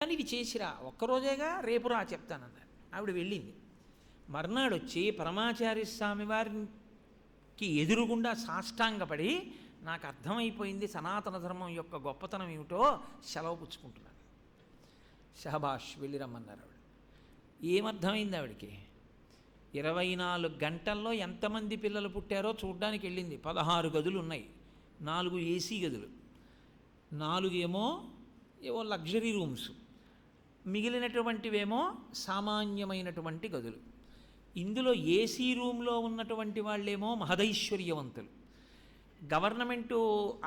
కానీ ఇది చేసిరా, ఒక్కరోజేగా, రేపు రా చెప్తానన్నారు. ఆవిడ వెళ్ళింది. మర్నాడు వచ్చి పరమాచార్య స్వామి వారికి ఎదురుగుండా సాష్టాంగపడి, నాకు అర్థమైపోయింది సనాతన ధర్మం యొక్క గొప్పతనం ఏమిటో, సెలవు పుచ్చుకుంటున్నాను. షహబాష్ వెళ్ళి రమ్మన్నారు. ఆవిడ ఏమర్థమైంది ఆవిడికి? 24 గంటల్లో ఎంతమంది పిల్లలు పుట్టారో చూడ్డానికి వెళ్ళింది. 16 గదులు ఉన్నాయి, 4 ఏసీ గదులు, 4 ఏవో లగ్జరీ రూమ్స్, మిగిలినటువంటివేమో సామాన్యమైనటువంటి గదులు. ఇందులో ఏసీ రూమ్లో ఉన్నటువంటి వాళ్ళేమో మహదైశ్వర్యవంతులు. గవర్నమెంటు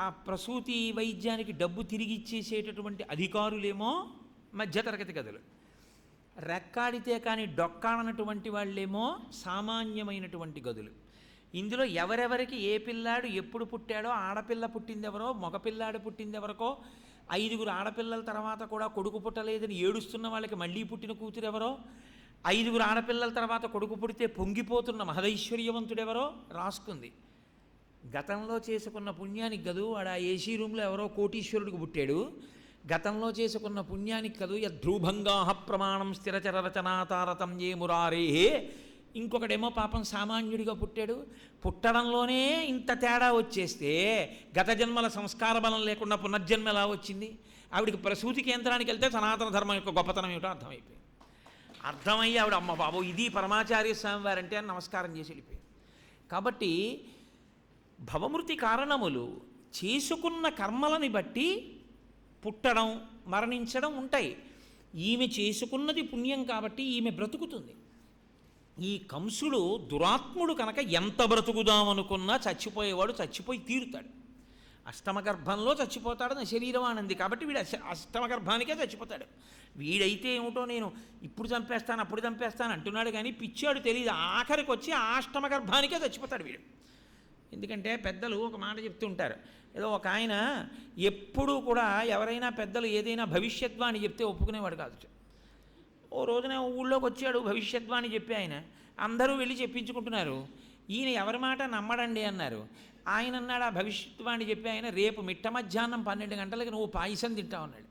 ఆ ప్రసూతి వైద్యానికి డబ్బు తిరిగి ఇచ్చేసేటటువంటి అధికారులేమో మధ్యతరగతి గదులు. రెక్కాడితే కానీ డొక్కాడనటువంటి వాళ్ళేమో సామాన్యమైనటువంటి గదులు. ఇందులో ఎవరెవరికి ఏ పిల్లాడు ఎప్పుడు పుట్టాడో, ఆడపిల్ల పుట్టిందెవరో, మగపిల్లాడు పుట్టిందెవరకో, 5 ఆడపిల్లల తర్వాత కూడా కొడుకు పుట్టలేదని ఏడుస్తున్న వాళ్ళకి మళ్ళీ పుట్టిన కూతురెవరో, 5 ఆడపిల్లల తర్వాత కొడుకు పుడితే పొంగిపోతున్న మహదైశ్వర్యవంతుడెవరో రాసుకుంది. గతంలో చేసుకున్న పుణ్యానికి గదు వాడు ఆ ఏసీ రూమ్లో ఎవరో కోటీశ్వరుడికి పుట్టాడు. గతంలో చేసుకున్న పుణ్యానికి కదు యద్ధ్రూభంగా ప్రమాణం స్థిరచర రచనాతారతమ్యే మురారే. ఇంకొకడేమో పాపం సామాన్యుడిగా పుట్టాడు. పుట్టడంలోనే ఇంత తేడా వచ్చేస్తే గత జన్మల సంస్కార బలం లేకుండా పునర్జన్మ ఎలా వచ్చింది? ఆవిడికి ప్రసూతి కేంద్రానికి వెళ్తే సనాతన ధర్మం యొక్క గొప్పతనం ఏమిటో అర్థమైపోయింది. అర్థమయ్యి ఆవిడ అమ్మ బాబు ఇది పరమాచార్య స్వామి వారంటే అని నమస్కారం చేసి వెళ్ళిపోయింది. కాబట్టి భవమృతి కారణములు చేసుకున్న కర్మలని బట్టి పుట్టడం మరణించడం ఉంటాయి. ఈమె చేసుకున్నది పుణ్యం కాబట్టి ఈమె బ్రతుకుతుంది. ఈ కంసుడు దురాత్ముడు కనుక ఎంత బ్రతుకుదామనుకున్నా చచ్చిపోయేవాడు చచ్చిపోయి తీరుతాడు. అష్టమ గర్భంలో చచ్చిపోతాడని శరీరం ఆనంది కాబట్టి వీడు అష్టమ గర్భానికే చచ్చిపోతాడు. వీడైతే ఏమిటో నేను ఇప్పుడు చంపేస్తాను అప్పుడు చంపేస్తాను అంటున్నాడు కానీ పిచ్చాడు తెలియదు. ఆఖరికి వచ్చి ఆ అష్టమ గర్భానికే చచ్చిపోతాడు వీడు. ఎందుకంటే పెద్దలు ఒక మాట చెప్తుంటారు. ఏదో ఒక ఆయన ఎప్పుడూ కూడా ఎవరైనా పెద్దలు ఏదైనా భవిష్యద్వాణి చెప్తే ఒప్పుకునేవాడు కాదు. ఓ రోజున ఊళ్ళోకి వచ్చాడు భవిష్యద్వాణి చెప్పి ఆయన. అందరూ వెళ్ళి చెప్పించుకుంటున్నారు. ఈయన ఎవరి మాట నమ్మడండి అన్నారు. ఆయన అన్నాడు, ఆ భవిష్యద్వాణి చెప్పి ఆయన, రేపు మిట్ట మధ్యాహ్నం 12 గంటలకి నువ్వు పాయసం తింటావు అన్నాడు.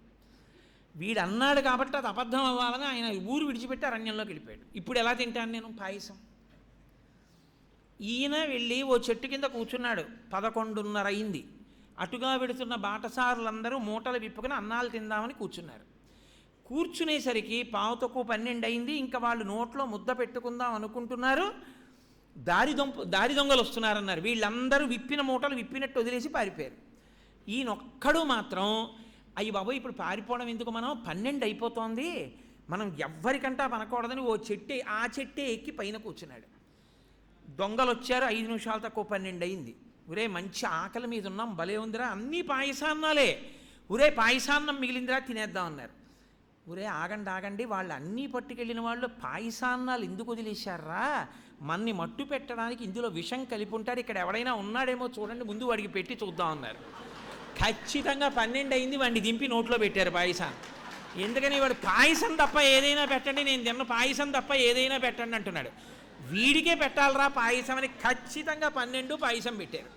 వీడు అన్నాడు కాబట్టి అది అబద్ధం అవ్వాలని ఆయన ఊరు విడిచిపెట్టి అరణ్యంలోకి వెళ్ళిపోయాడు. ఇప్పుడు ఎలా తింటాను నేను పాయసం? ఈయన వెళ్ళి ఓ చెట్టు కింద కూర్చున్నాడు. 11:30 అయింది. అటుగా వెడుతున్న బాటసారులందరూ మూటలు విప్పుకుని అన్నాలు తిందామని కూర్చున్నారు. కూర్చునేసరికి 11:12 అయింది. ఇంకా వాళ్ళు నోట్లో ముద్ద పెట్టుకుందాం అనుకుంటున్నారు. దారి దొంగలు వస్తున్నారన్నారు. వీళ్ళందరూ విప్పిన మూటలు విప్పినట్టు వదిలేసి పారిపోయారు. ఈయనొక్కడు మాత్రం అయ్యి బాబోయ్ ఇప్పుడు పారిపోవడం ఎందుకు, మనం 12 అయిపోతోంది, మనం ఎవ్వరికంటా పనకూడదని ఆ చెట్టే ఎక్కి పైన కూర్చున్నాడు. దొంగలు వచ్చారు. 5 నిమిషాలు తక్కువ 12 అయింది. ఒరే మంచి ఆకలి మీద ఉన్నాం, భలే ఉందిరా, అన్నీ పాయసాన్నాలే, ఒరే పాయసాన్నం మిగిలిందిరా తినేద్దాం అన్నారు. ఒరే ఆగండి, వాళ్ళు అన్నీ పట్టుకెళ్ళిన వాళ్ళు పాయసాన్నాలు ఎందుకు వదిలేశారా? మన్ని మట్టు పెట్టడానికి ఇందులో విషం కలిపి ఉంటాడు, ఇక్కడ ఎవడైనా ఉన్నాడేమో చూడండి, ముందు వాడికి పెట్టి చూద్దాం అన్నారు. ఖచ్చితంగా 12 అయింది. వాడిని దింపి నోట్లో పెట్టారు పాయసాన్ని. ఎందుకని వాడు పాయసం తప్ప ఏదైనా పెట్టండి, నేను తిన్న పాయసం తప్ప ఏదైనా పెట్టండి అంటున్నాడు. వీడికే పెట్టాలరా పాయసం అని ఖచ్చితంగా 12 పాయసం పెట్టారు.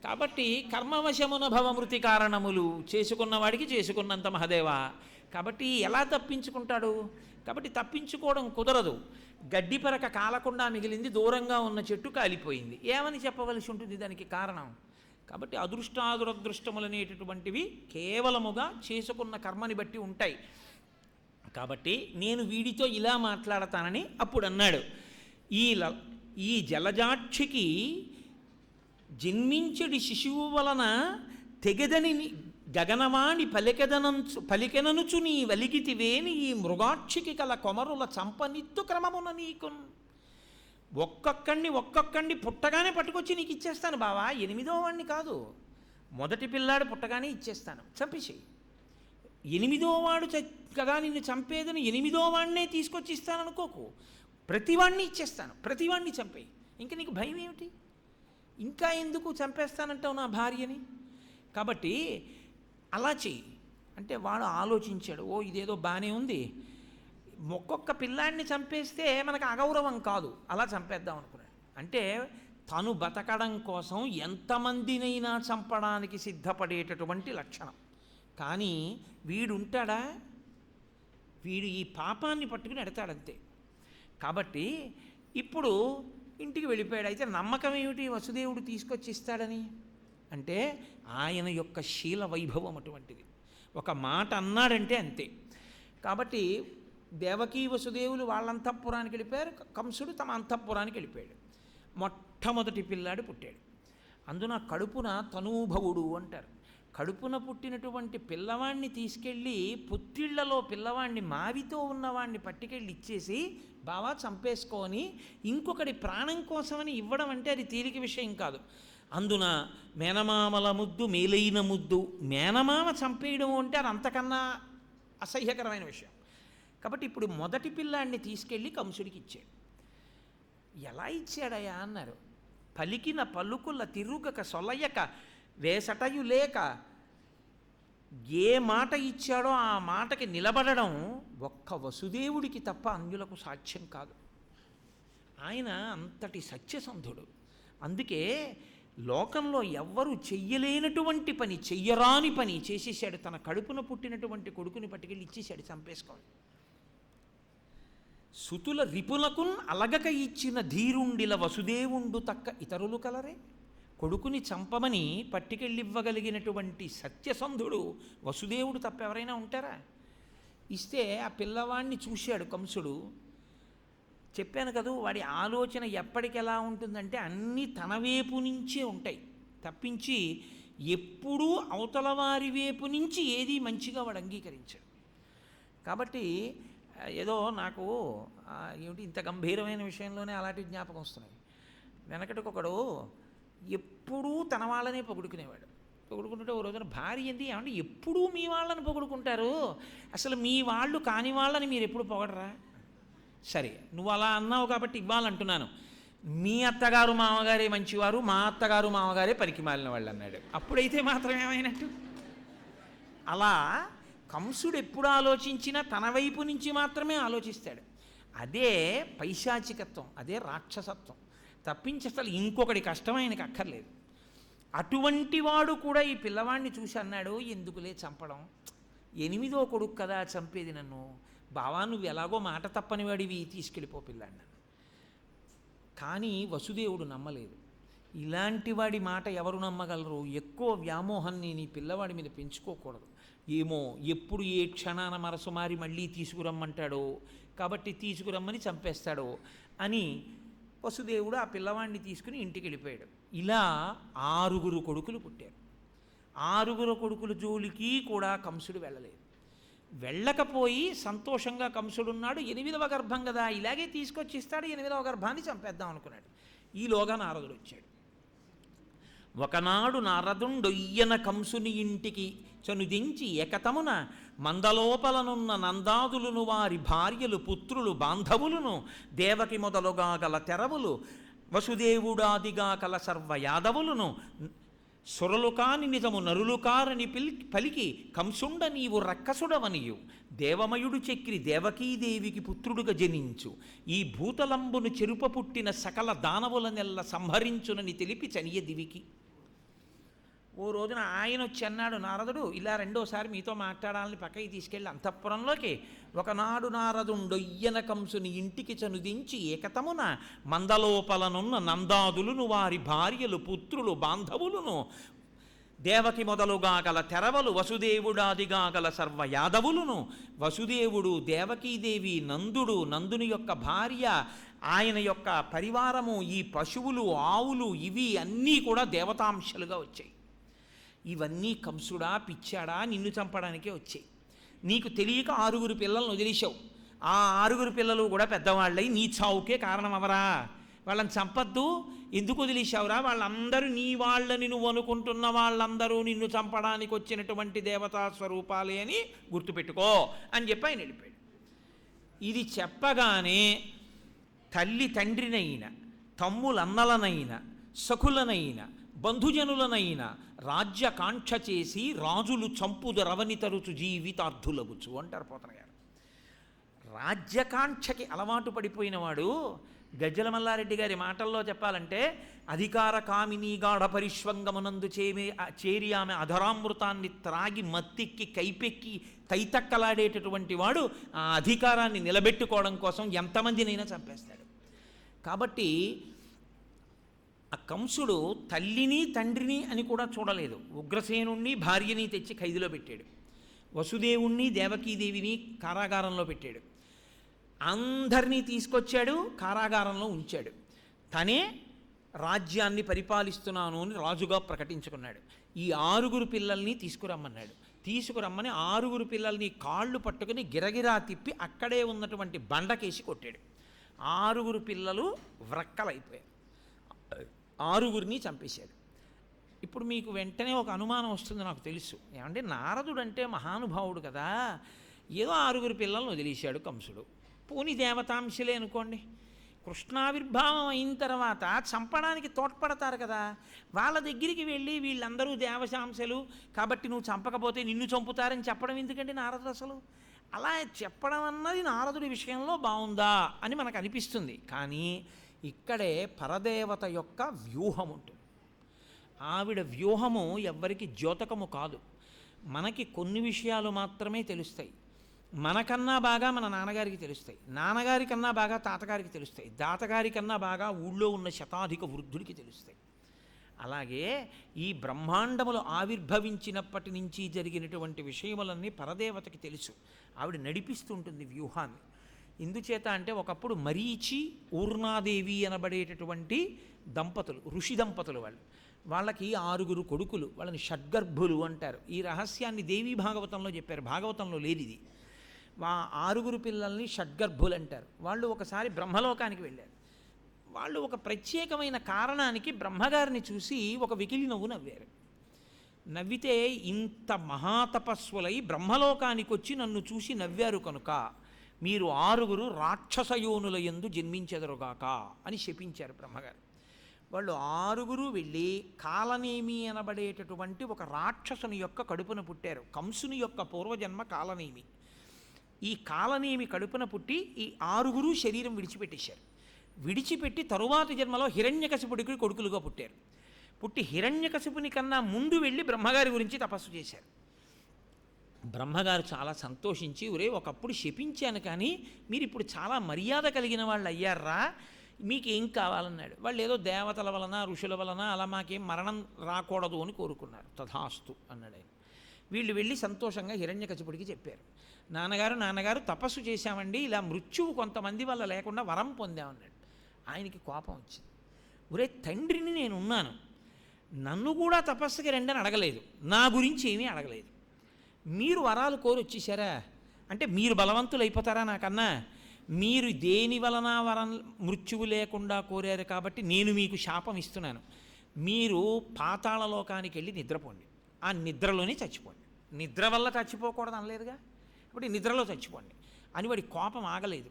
కాబట్టి కర్మవశమున భవమృతి కారణములు, చేసుకున్నవాడికి చేసుకున్నంత మహదేవా. కాబట్టి ఎలా తప్పించుకుంటాడు? కాబట్టి తప్పించుకోవడం కుదరదు. గడ్డిపరక కాలకుండా మిగిలింది, దూరంగా ఉన్న చెట్టు కాలిపోయింది. ఏమని చెప్పవలసి ఉంటుంది దానికి కారణం? కాబట్టి అదృష్టాదురదృష్టములనేటటువంటివి కేవలముగా చేసుకున్న కర్మని బట్టి ఉంటాయి. కాబట్టి నేను వీడితో ఇలా మాట్లాడతానని అప్పుడు అన్నాడు. ఈ జలజాక్షికి జన్మించడి శిశువు వలన తెగదని గగనవాణి పలికెననుచు నీ వలిగితివేని ఈ మృగాక్షికి కల కొమరుల చంపనిత్తు క్రమమున నీకు ఒక్కొక్కడిని పుట్టగానే పట్టుకొచ్చి నీకు ఇచ్చేస్తాను బావా. 8వ వాడిని కాదు, మొదటి పిల్లాడు పుట్టగానే ఇచ్చేస్తాను, చంపేసేయి. 8వ వాడు కదా నిన్ను చంపేదని 8వ వాడినే తీసుకొచ్చి ఇస్తాననుకోకు. ప్రతివాడిని ఇచ్చేస్తాను, ప్రతివాడిని చంపేయి. ఇంక నీకు భయం ఏమిటి? ఇంకా ఎందుకు చంపేస్తానంటావు నా భార్యని? కాబట్టి అలా చెయ్యి అంటే వాడు ఆలోచించాడు. ఓ ఇదేదో బాగానే ఉంది, ఒక్కొక్క పిల్లాడిని చంపేస్తే మనకు అగౌరవం కాదు, అలా చంపేద్దాం అనుకున్నాడు. అంటే తను బతకడం కోసం ఎంతమందినైనా చంపడానికి సిద్ధపడేటటువంటి లక్షణం. కానీ వీడుంటాడా? వీడు ఈ పాపాన్ని పట్టుకుని ఎడతాడంతే. కాబట్టి ఇప్పుడు ఇంటికి వెళ్ళిపోయాడు. అయితే నమ్మకం ఏమిటి వసుదేవుడు తీసుకొచ్చి ఇస్తాడని? అంటే ఆయన యొక్క శీల వైభవం అటువంటిది. ఒక మాట అన్నాడంటే అంతే. కాబట్టి దేవకీ వసుదేవులు వాళ్ళ అంతఃపురానికి వెళ్ళిపోయారు, కంసుడు తమ అంతఃపురానికి వెళ్ళిపోయాడు. మొట్టమొదటి పిల్లాడు పుట్టాడు. అందున కడుపున తనూభవుడు అంటారు. కడుపున పుట్టినటువంటి పిల్లవాడిని తీసుకెళ్ళి పుత్తిళ్లలో పిల్లవాడిని మావితో ఉన్నవాడిని పట్టుకెళ్ళి ఇచ్చేసి బావా చంపేసుకొని ఇంకొకటి ప్రాణం కోసమని ఇవ్వడం అంటే అది తేలిక విషయం కాదు. అందున మేనమామల ముద్దు మేలైన ముద్దు, మేనమామ చంపేయడం అంటే అది అంతకన్నా అసహ్యకరమైన విషయం. కాబట్టి ఇప్పుడు మొదటి పిల్లాడిని తీసుకెళ్ళి కంసుడికి ఇచ్చాడు. ఎలా ఇచ్చాడయా అన్నారు. పలికిన పలుకుల తిరుగక సొలయక వేసటయు లేక ఏ మాట ఇచ్చాడో ఆ మాటకి నిలబడడం ఒక్క వసుదేవుడికి తప్ప అన్యులకు సాధ్యం కాదు. ఆయన అంతటి సత్యసంధుడు. అందుకే లోకంలో ఎవ్వరూ చెయ్యలేనటువంటి పని, చెయ్యరాని పని చేసేసాడు. తన కడుపున పుట్టినటువంటి కొడుకుని పట్టుకెళ్ళి ఇచ్చేసాడు చంపేసుకోండి. సుతుల రిపులకున్ అలగక ఇచ్చిన ధీరుండిల వసుదేవుండు తక్క ఇతరులు కలరే. కొడుకుని చంపమని పట్టుకెళ్ళివ్వగలిగినటువంటి సత్యసంధుడు వసుదేవుడు తప్ప ఎవరైనా ఉంటారా? ఇస్తే ఆ పిల్లవాడిని చూశాడు కంసుడు. చెప్పాను కదా, వాడి ఆలోచన ఎప్పటికెలా ఉంటుందంటే అన్నీ తన వైపు నుంచే ఉంటాయి తప్పించి ఎప్పుడూ అవతల వారి వైపు నుంచి ఏది మంచిగా వాడు అంగీకరించాడు. కాబట్టి ఏదో నాకు ఏమిటి ఇంత గంభీరమైన విషయంలోనే అలాంటి జ్ఞాపకం వస్తున్నాయి. వెనకటికొకడు ఎప్పుడూ తన వాళ్ళనే పొగుడుకునేవాడు. పొగుడుకుంటుంటే ఓ రోజున భార్య ఏంటి ఏమంటే ఎప్పుడూ మీ వాళ్ళని పొగుడుకుంటారు, అసలు మీ వాళ్ళు కాని వాళ్ళని మీరు ఎప్పుడు పొగడరా? సరే నువ్వు అలా అన్నావు కాబట్టి ఇవ్వాలంటున్నాను. మీ అత్తగారు మామగారే మంచివారు, మా అత్తగారు మామగారే పనికి మాలిన వాళ్ళు అన్నాడు. అప్పుడైతే మాత్రం ఏమైనట్టు? అలా కంసుడు ఎప్పుడు ఆలోచించినా తన వైపు నుంచి మాత్రమే ఆలోచిస్తాడు. అదే పైశాచికత్వం, అదే రాక్షసత్వం తప్పించి అసలు ఇంకొకటి కష్టం ఆయనకి అక్కర్లేదు. అటువంటి వాడు కూడా ఈ పిల్లవాడిని చూసి అన్నాడు, ఎందుకులే చంపడం, 8వ కొడుకు కదా చంపేది నన్ను, బావా నువ్వు ఎలాగో మాట తప్పని వాడివి, తీసుకెళ్ళిపో పిల్లాడిని. కానీ వసుదేవుడు నమ్మలేదు. ఇలాంటి వాడి మాట ఎవరు నమ్మగలరు? ఎక్కువ వ్యామోహాన్ని నీ పిల్లవాడి మీద పెంచుకోకూడదు. ఏమో ఎప్పుడు ఏ క్షణాన మనసు మారి మళ్ళీ తీసుకురమ్మంటాడో, కాబట్టి తీసుకురమ్మని చంపేస్తాడో అని వసుదేవుడు ఆ పిల్లవాడిని తీసుకుని ఇంటికి వెళ్ళిపోయాడు. ఇలా 6 కొడుకులు పుట్టారు. 6 కొడుకుల జోలికి కూడా కంసుడు వెళ్ళలేదు. వెళ్ళకపోయి సంతోషంగా కంసుడున్నాడు. 8వ గర్భం కదా, ఇలాగే తీసుకొచ్చి ఇస్తాడు, 8వ గర్భాన్ని చంపేద్దాం అనుకున్నాడు. ఈలోగా నారదుడు వచ్చాడు. ఒకనాడు నారదుండొయ్యన కంసుని ఇంటికి చనుదించి ఏకతమున మందలోపలనున్న నందాదులను వారి భార్యలు పుత్రులు బాంధవులను దేవకి మొదలుగా గల తెరవులు వసుదేవుడాదిగా కల సర్వ యాదవులను సురలు కాని నిజము నరులు కారని పలికి కంసుండ నీవు రక్కసుడవనియు దేవమయుడు చక్రి దేవకీదేవికి పుత్రుడుగా జనించు ఈ భూతలంబును చెరుప పుట్టిన సకల దానవుల నెల్ల సంహరించునని తెలిపి చనియ దివికి. ఓ రోజున ఆయన వచ్చి అన్నాడు, నారదుడు ఇలా రెండోసారి మీతో మాట్లాడాలని పక్కకి తీసుకెళ్ళి అంతఃపురంలోకి. ఒకనాడు నారదుండొయ్యన కంసుని ఇంటికి చనుదించి ఏకతమున మందలోపలనున్న నందాదులను వారి భార్యలు పుత్రులు బాంధవులను దేవకి మొదలుగా గల తెరవలు వసుదేవుడాదిగా గల సర్వ యాదవులను వసుదేవుడు దేవకీదేవి నందుడు నందుని యొక్క భార్య ఆయన యొక్క పరివారము ఈ పశువులు ఆవులు ఇవి అన్నీ కూడా దేవతాంశలుగా వచ్చాయి. ఇవన్నీ కంసుడా పిచ్చాడా నిన్ను చంపడానికే వచ్చాయి. నీకు తెలియక 6 పిల్లలను వదిలేశావు. ఆ 6 పిల్లలు కూడా పెద్దవాళ్ళై నీ చావుకే కారణం అవరా? వాళ్ళని చంపద్దు, ఎందుకు వదిలేశావురా? వాళ్ళందరూ నీ వాళ్ళని నువ్వు అనుకుంటున్న వాళ్ళందరూ నిన్ను చంపడానికి వచ్చినటువంటి దేవతా స్వరూపాలే అని గుర్తుపెట్టుకో అని చెప్పి ఆయన వెళ్ళిపోయాడు. ఇది చెప్పగానే తల్లి తండ్రినైన తమ్ములన్నలనైన సఖులనైన బంధుజనులనైన రాజ్యకాంక్ష చేసి రాజులు చంపుదు రవని తరుచు జీవితార్థులగుచు అంటారు పోతన గారు. రాజ్యకాంక్షకి అలవాటు పడిపోయినవాడు గజ్జల మల్లారెడ్డి గారి మాటల్లో చెప్పాలంటే, అధికార కామినీ గాఢ పరిష్వంగమునందు చేరి ఆమె అధరామృతాన్ని త్రాగి మత్తిక్కి కైపెక్కి తైతక్కలాడేటటువంటి వాడు ఆ అధికారాన్ని నిలబెట్టుకోవడం కోసం ఎంతమందినైనా చంపేస్తాడు. కాబట్టి ఆ కంసుడు తల్లిని తండ్రిని అని కూడా చూడలేదు. ఉగ్రసేనుణ్ణి భార్యని తెచ్చి ఖైదులో పెట్టాడు, వసుదేవుణ్ణి దేవకీదేవిని కారాగారంలో పెట్టాడు, అందరినీ తీసుకొచ్చాడు, కారాగారంలో ఉంచాడు. తనే రాజ్యాన్ని పరిపాలిస్తున్నాను అని రాజుగా ప్రకటించుకున్నాడు. ఈ 6 పిల్లల్ని తీసుకురమ్మన్నాడు. తీసుకురమ్మని 6 పిల్లల్ని కాళ్ళు పట్టుకుని గిరగిరా తిప్పి అక్కడే ఉన్నటువంటి బండకేసి కొట్టాడు. 6 పిల్లలు వ్రక్కలైపోయారు. 6 చంపేశాడు. ఇప్పుడు మీకు వెంటనే ఒక అనుమానం వస్తుంది, నాకు తెలుసు. ఏమంటే నారదుడు అంటే మహానుభావుడు కదా, ఏదో 6 పిల్లలను వదిలేశాడు కంసుడు. పోని దేవతాంశలే అనుకోండి, కృష్ణావిర్భావం అయిన తర్వాత చంపడానికి తోడ్పడతారు కదా, వాళ్ళ దగ్గరికి వెళ్ళి వీళ్ళందరూ దేవశాంశలు కాబట్టి నువ్వు చంపకపోతే నిన్ను చంపుతారని చెప్పడం ఎందుకంటే నారదుడు అసలు అలా చెప్పడం అన్నది నారదుడి విషయంలో బాగుందా అని మనకు అనిపిస్తుంది. కానీ ఇక్కడే పరదేవత యొక్క వ్యూహం ఉంటుంది. ఆవిడ వ్యూహము ఎవ్వరికి ద్యోతకము కాదు. మనకి కొన్ని విషయాలు మాత్రమే తెలుస్తాయి. మనకన్నా బాగా మన నాన్నగారికి తెలుస్తాయి, నాన్నగారి కన్నా బాగా తాతగారికి తెలుస్తాయి, తాతగారి కన్నా బాగా ఊళ్ళో ఉన్న శతాధిక వృద్ధుడికి తెలుస్తాయి. అలాగే ఈ బ్రహ్మాండములు ఆవిర్భవించినప్పటి నుంచి జరిగినటువంటి విషయములన్నీ పరదేవతకి తెలుసు. ఆవిడ నడిపిస్తుంటుంది వ్యూహాన్ని. ఎందుచేత అంటే ఒకప్పుడు మరీచి ఊర్ణాదేవి అనబడేటటువంటి దంపతులు, ఋషి దంపతులు వాళ్ళకి 6 కొడుకులు, వాళ్ళని షడ్గర్భులు అంటారు. ఈ రహస్యాన్ని దేవీ భాగవతంలో చెప్పారు, భాగవతంలో లేదు ఇది. 6 పిల్లల్ని షడ్గర్భులు అంటారు. వాళ్ళు ఒకసారి బ్రహ్మలోకానికి వెళ్ళారు. వాళ్ళు ఒక ప్రత్యేకమైన కారణానికి బ్రహ్మగారిని చూసి ఒక వెకిలి నవ్వు నవ్వారు. నవ్వితే, ఇంత మహాతపస్సులై బ్రహ్మలోకానికి వచ్చి నన్ను చూసి నవ్వారు కనుక మీరు 6 రాక్షసయోనుల యందు జన్మించెదరుగాక అని శపించారు బ్రహ్మగారు. వాళ్ళు 6 వెళ్ళి కాలనేమి అనబడేటటువంటి ఒక రాక్షసుని యొక్క కడుపున పుట్టారు. కంసుని యొక్క పూర్వజన్మ కాలనేమి. ఈ కాలనేమి కడుపున పుట్టి ఈ 6 శరీరం విడిచిపెట్టేశారు. విడిచిపెట్టి తరువాతి జన్మలో హిరణ్యకశిపుడికి కొడుకులుగా పుట్టారు. పుట్టి హిరణ్యకశిపుని కన్నా ముందు వెళ్ళి బ్రహ్మగారి గురించి తపస్సు చేశారు. బ్రహ్మగారు చాలా సంతోషించి, ఒరే ఒకప్పుడు శపించాను కానీ మీరు ఇప్పుడు చాలా మర్యాద కలిగిన వాళ్ళు అయ్యారా, మీకేం కావాలన్నాడు. వాళ్ళు ఏదో దేవతల వలన ఋషుల వలన అలా మాకేం మరణం రాకూడదు అని కోరుకున్నారు. తథాస్తు అన్నాడు ఆయన. వీళ్ళు వెళ్ళి సంతోషంగా హిరణ్యకశిపుడికి చెప్పారు, నాన్నగారు తపస్సు చేశామండి, ఇలా మృత్యువు కొంతమంది వల్ల లేకుండా వరం పొందామన్నాడు. ఆయనకి కోపం వచ్చింది. ఒరే తండ్రిని నేనున్నాను, నన్ను కూడా తపస్సుకి రండి అని అడగలేదు, నా గురించి ఏమీ అడగలేదు, మీరు వరాలు కోరి వచ్చేసారా అంటే మీరు బలవంతులు అయిపోతారా నాకన్నా, మీరు దేని వలన వరం మృత్యువు లేకుండా కోరారు కాబట్టి నేను మీకు శాపం ఇస్తున్నాను, మీరు పాతాళలోకానికి వెళ్ళి నిద్రపోండి, ఆ నిద్రలోనే చచ్చిపోండి, నిద్ర వల్ల చచ్చిపోకూడదు అనలేదుగా, ఇప్పుడు నిద్రలో చచ్చిపోండి అని వాడి కోపం ఆగలేదు.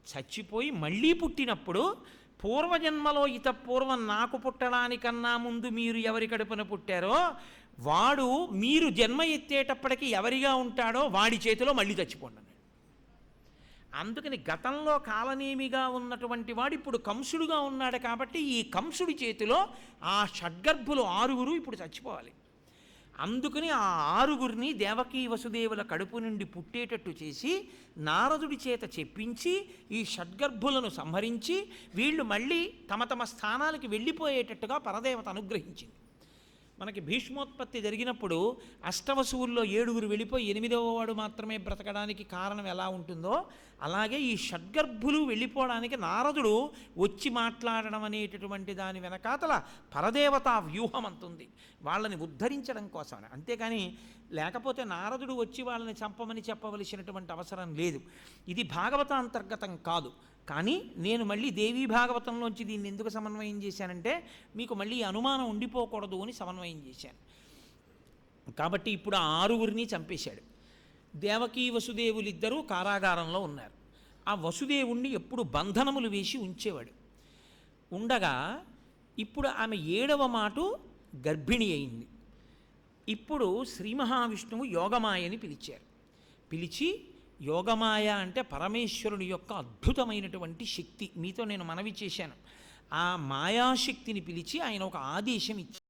చచ్చిపోయి మళ్ళీ పుట్టినప్పుడు పూర్వజన్మలో పూర్వం నాకు పుట్టడానికన్నా ముందు మీరు ఎవరి కడుపున పుట్టారో వాడు మీరు జన్మ ఎత్తేటప్పటికి ఎవరిగా ఉంటాడో వాడి చేతిలో మళ్ళీ చచ్చిపోండి అన్నాడు. అందుకని గతంలో కాలనేమిగా ఉన్నటువంటి వాడు ఇప్పుడు కంసుడుగా ఉన్నాడు కాబట్టి ఈ కంసుడి చేతిలో ఆ షడ్గర్భులు 6 ఇప్పుడు చచ్చిపోవాలి. అందుకని ఆ 6 దేవకీ వసుదేవుల కడుపు నుండి పుట్టేటట్టు చేసి నారదుడి చేత చెప్పించి ఈ షడ్గర్భులను సంహరించి వీళ్ళు మళ్ళీ తమ తమ స్థానాలకి వెళ్ళిపోయేటట్టుగా పరదేవత అనుగ్రహించింది. మనకి భీష్మోత్పత్తి జరిగినప్పుడు అష్టవసువుల్లో 7 వెళ్ళిపోయి 8వ వాడు మాత్రమే బ్రతకడానికి కారణం ఎలా ఉంటుందో అలాగే ఈ షడ్గర్భులు వెళ్ళిపోవడానికి నారదుడు వచ్చి మాట్లాడడం అనేటటువంటి దాని వెనకాతల పరదేవతా వ్యూహం అంతుంది, వాళ్ళని ఉద్ధరించడం కోసం. అంతేకాని లేకపోతే నారదుడు వచ్చి వాళ్ళని చంపమని చెప్పవలసినటువంటి అవసరం లేదు. ఇది భాగవతాంతర్గతం కాదు. కానీ నేను మళ్ళీ దేవీ భాగవతంలోంచి దీన్ని ఎందుకు సమన్వయం చేశానంటే మీకు మళ్ళీ అనుమానం ఉండిపోకూడదు అని సమన్వయం చేశాను. కాబట్టి ఇప్పుడు ఆ 6 చంపేశాడు. దేవకీ వసుదేవులిద్దరూ కారాగారంలో ఉన్నారు. ఆ వసుదేవుణ్ణి ఎప్పుడు బంధనములు వేసి ఉంచేవాడు. ఉండగా ఇప్పుడు ఆమె 7వ మాటు గర్భిణి అయింది. ఇప్పుడు శ్రీ మహావిష్ణువు యోగమాయని పిలిచారు. పిలిచి యోగమాయ అంటే పరమేశ్వరుని యొక్క అద్భుతమైనటువంటి శక్తి. మీతో నేను మనవి చేశాను. ఆ మాయాశక్తిని పిలిచి ఆయన ఒక ఆదేశం ఇచ్చారు.